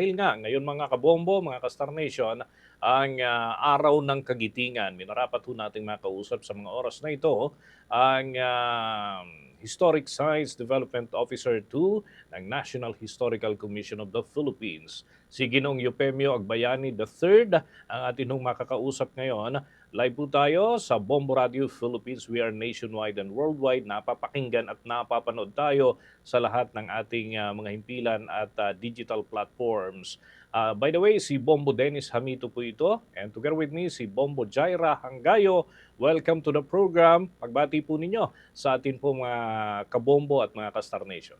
Dahil nga ngayon mga kabombo, mga ka-Star Nation, ang araw ng kagitingan. Minarapat ho nating makausap sa mga oras na ito ang Historic Science Development Officer 2 ng National Historical Commission of the Philippines. Si Ginong Eupemio Agbayani III ang atin hong makakausap ngayon. Live po tayo sa Bombo Radio Philippines. We are nationwide and worldwide. Napapakinggan at napapanood tayo sa lahat ng ating mga himpilan at digital platforms. By the way, si Bombo Dennis Hamito po ito. And together with me, si Bombo Jaira Hangayo. Welcome to the program. Pagbati po ninyo sa atin po mga kabombo at mga ka-Star Nation.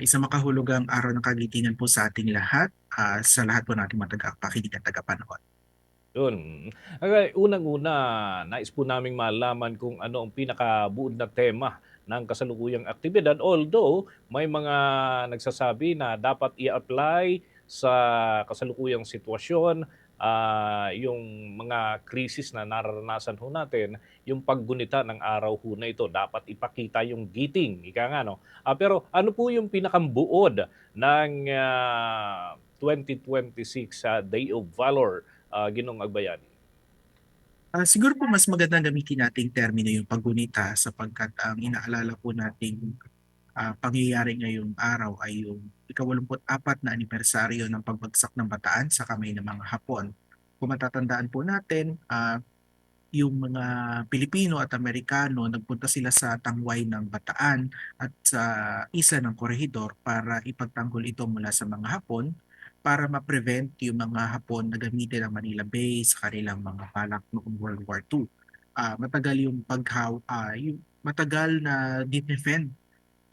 Isang makahulugang araw ng kagitingan po sa ating lahat, sa lahat po nating mga tagapakinig at tagapanood. Yun. Okay, unang-una, nais po naming malaman kung ano ang pinakabuod na tema ng kasalukuyang aktibidad. Although, may mga nagsasabi na dapat i-apply sa kasalukuyang sitwasyon, yung mga krisis na nararanasan ho natin, yung paggunita ng araw ho na ito, dapat ipakita yung giting, ika nga, no? Pero ano po yung pinakambuod ng 2026 Day of Valor, Ginong Agbayani? Siguro po mas magandang gamitin nating termino yung paggunita sapagkat ang inaalala po nating pangyayari ngayong araw ay yung ika-84 na anibersaryo ng pagbagsak ng Bataan sa kamay ng mga Hapon. Kung matatandaan po natin, yung mga Pilipino at Amerikano nagpunta sila sa tangway ng Bataan at sa isla ng Corregidor para ipagtanggol ito mula sa mga Hapon para ma-prevent yung mga Hapon na gamitin ang Manila Bay sa kanilang mga balak noong World War II. Matagal na defend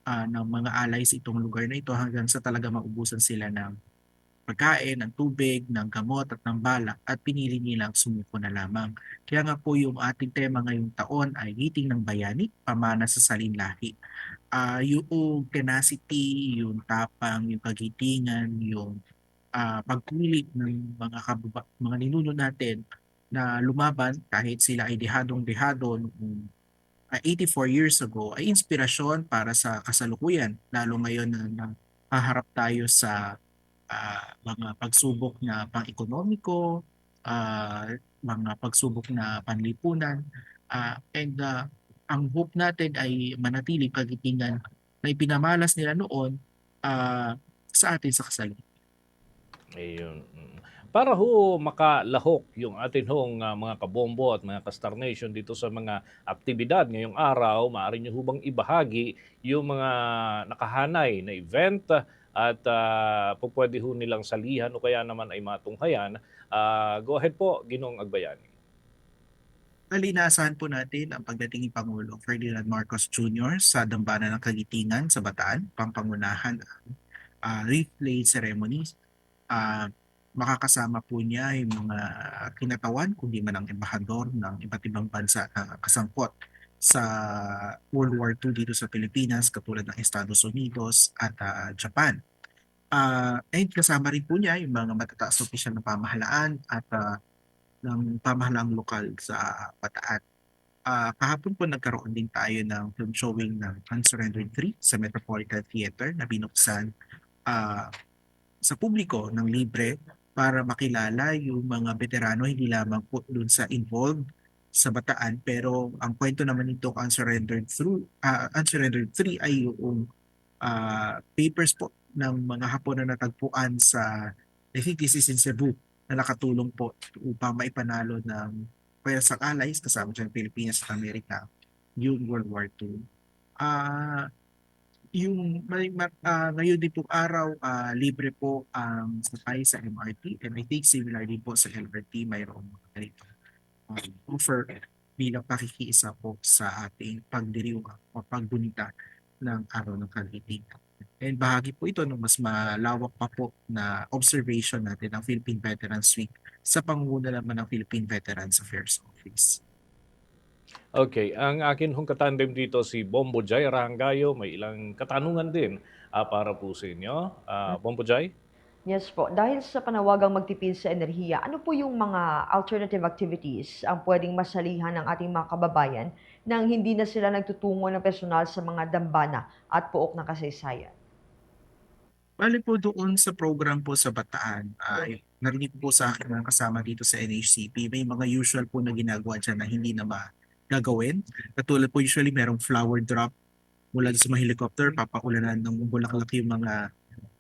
ng mga allies itong lugar na ito hanggang sa talaga maubusan sila ng pagkain, ng tubig, ng gamot at ng balak at pinili nilang sumuko na lamang. Kaya nga po yung ating tema ngayong taon ay Giting ng Bayani, Pamana sa Salinlahi. Yung tenacity, yung tapang, yung kagitingan, yung pagkulit ng mga ninuno natin na lumaban kahit sila ay dehadong-dehado noong 84 years ago ay inspirasyon para sa kasalukuyan, lalo ngayon na haharap tayo sa mga pagsubok na pang-ekonomiko, mga pagsubok na panlipunan, and ang hope natin ay manatiling kagitingan na ipinamalas nila noon sa atin sa kasalukuyan. Ayun. Para ho makalahok yung atin hong mga kabombo at mga ka-Star Nation dito sa mga aktibidad ngayong araw, maaari nyo hubang ibahagi yung mga nakahanay na event at po pwede ho nilang salihan o kaya naman ay matunghayan. Go ahead po, Ginong Agbayani. Bali, inaasahan po natin ang pagdating ni Pangulo Ferdinand Marcos Jr. sa Dambana ng Kagitingan sa Bataan, pampangunahan ang wreath laying ceremonies. Ah, Makakasama po niya yung mga kinatawan, kundi man ang embahador ng iba't ibang bansa na kasangkot sa World War II dito sa Pilipinas, katulad ng Estados Unidos at Japan. And kasama rin po niya yung mga matataas na opisyal ng pamahalaan at ng pamahalaang lokal sa Bataan. Kahapon po nagkaroon din tayo ng film showing ng Unsurrendered 3 sa Metropolitan Theater na binuksan ah, sa publiko ng libre para makilala yung mga veterano, hindi lamang po dun sa involved sa Bataan, pero ang kwento naman nito Unsurrendered 3 ay yung papers po ng mga Hapon na natagpuan sa, I think this is in Cebu, na nakatulong po upang maipanalo ng Pwersang Allies, kasama dyan Pilipinas at Amerika, yung World War II. Ah, Ngayon din po araw, libre po ang sakay sa MRT, and I think similarly po sa LRT mayroong mga ganito offer bilang pakikiisa po sa ating pagdiriwang o paggunita ng araw ng kagitingan. And bahagi po ito ng mas malawak pa po na observation natin ng Philippine Veterans Week sa pangunguna naman ng Philippine Veterans Affairs Office. Okay, ang akin hong katandem dito si Bombo Jai Rangayo. May ilang katanungan din para po sa inyo. Bombo Jai? Yes po. Dahil sa panawagang magtipid sa enerhiya, ano po yung mga alternative activities ang pwedeng masalihan ng ating mga kababayan nang hindi na sila nagtutungo ng personal sa mga dambana at pook na kasaysayan? Bale po doon sa program po sa Bataan, ay narinig po sa akin mga kasama dito sa NHCP, may mga usual po na ginagawa dyan na hindi na gagawin. Katulad po usually merong flower drop mula sa mga helicopter, papaulanan ng bulaklak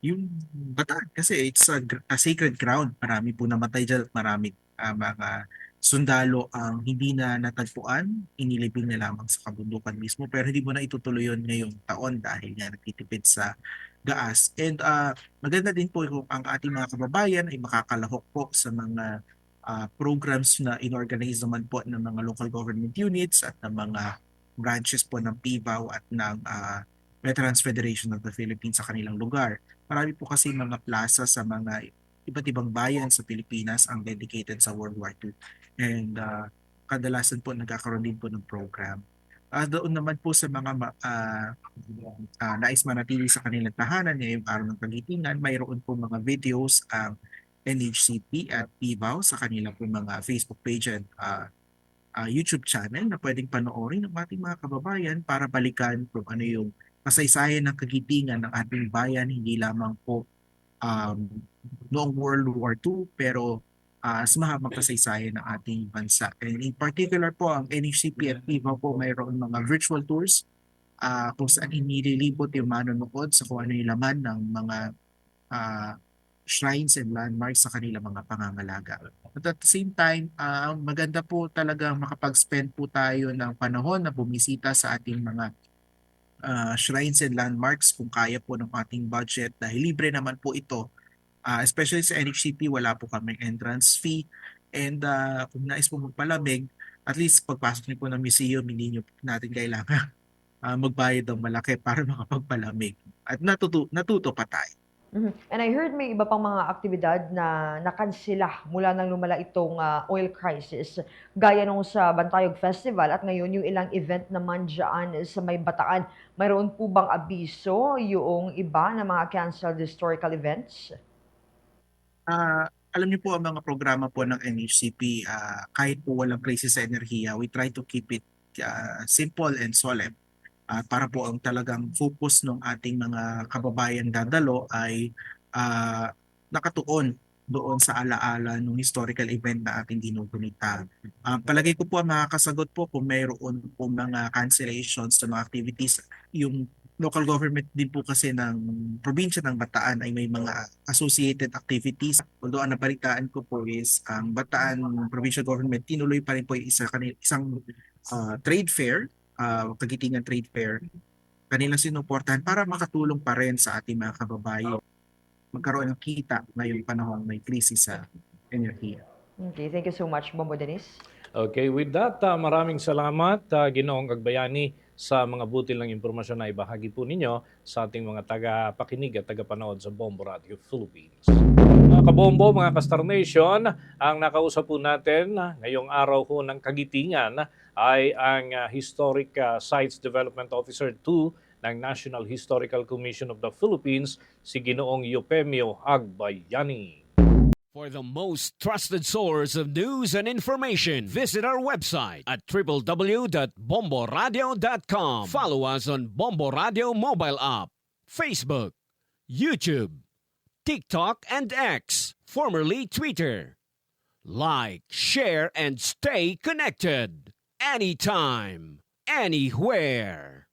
yung Bataan kasi it's a sacred ground. Marami po namatay dyan at marami mga sundalo ang hindi na natagpuan, inilibing na lamang sa kabundukan mismo. Pero hindi mo na itutuloy yun ngayong taon dahil nga nagtitipid sa gaas. And maganda din po kung ang ating mga kababayan ay makakalahok po sa mga programs na inorganize naman po ng mga local government units at ng mga branches po ng PIBAW at ng Veterans Federation of the Philippines sa kanilang lugar. Marami po kasi mga plaza sa mga iba't ibang bayan sa Pilipinas ang dedicated sa World War II. And kadalasan po nagkakaroon din po ng program. Doon naman po sa mga nais manatili sa kanilang tahanan ngayong araw ng Kagitingan, mayroon po mga videos ang NHCP at PIBAW sa kanilang po mga Facebook page and YouTube channel na pwedeng panoorin ng ating mga kababayan para balikan kung ano yung kasaysayan ng kagitingan ng ating bayan, hindi lamang po um, noong World War II, pero sa mahabang kasaysayan ng ating bansa. And in particular po, ang NHCP at PIBAW po mayroon mga virtual tours kung saan inililibot yung manonood sa kung ano yung laman ng mga ah, shrines and landmarks sa kanilang mga pangangalaga. But at the same time, maganda po talaga makapag-spend po tayo ng panahon na bumisita sa ating mga shrines and landmarks kung kaya po ng ating budget dahil libre naman po ito. Especially sa NHCP, wala po kaming entrance fee. And kung nais po magpalamig, at least pagpasok niyo po ng museum, hindi niyo natin kailangan magbayad ng malaki para makapagpalamig. At natuto pa tayo. Mhm. And I heard may iba pang mga aktibidad na nakansela mula nang lumala itong oil crisis. Gaya nung sa Bantayog Festival at ngayon yung ilang event naman dyan sa May Bataan. Mayroon po bang abiso yung iba na mga canceled historical events? Alam niyo po ang mga programa po ng NHCP, kahit po walang krisis sa enerhiya, we try to keep it simple and solemn. Para po ang talagang focus ng ating mga kababayan dadalo ay nakatuon doon sa alaala ng historical event na ating ginugunita. Palagay ko po ang makakasagot po kung mayroon po mga cancellations sa mga activities. Yung local government din po kasi ng probinsya ng Bataan ay may mga associated activities. Although ang nabalitaan ko po is ang Bataan Provincial Government tinuloy pa rin po yung isang trade fair, Kagitingan Trade Fair, kanilang sinuportahan para makatulong pa rin sa ating mga kababayan magkaroon ng kita ngayong panahon may krisis sa enerhiya. Okay, thank you so much, Bombo Dennis. Okay, with that, maraming salamat, Ginoong Agbayani, sa mga butil ng impormasyon na ibahagi po ninyo sa ating mga taga-pakinig at taga-panood sa Bombo Radio Philippines. Mga kabombo, mga Kastar Nation, ang nakausap po natin ngayong araw po ng Kagitingan ay ang Historic Sites Development Officer 2 ng National Historical Commission of the Philippines, si Ginoong Eupemio Agbayani. For the most trusted source of news and information, visit our website at www.bomboradio.com. Follow us on Bombo Radio mobile app, Facebook, YouTube, TikTok, and X, formerly Twitter. Like, share, and stay connected. Anytime, anywhere.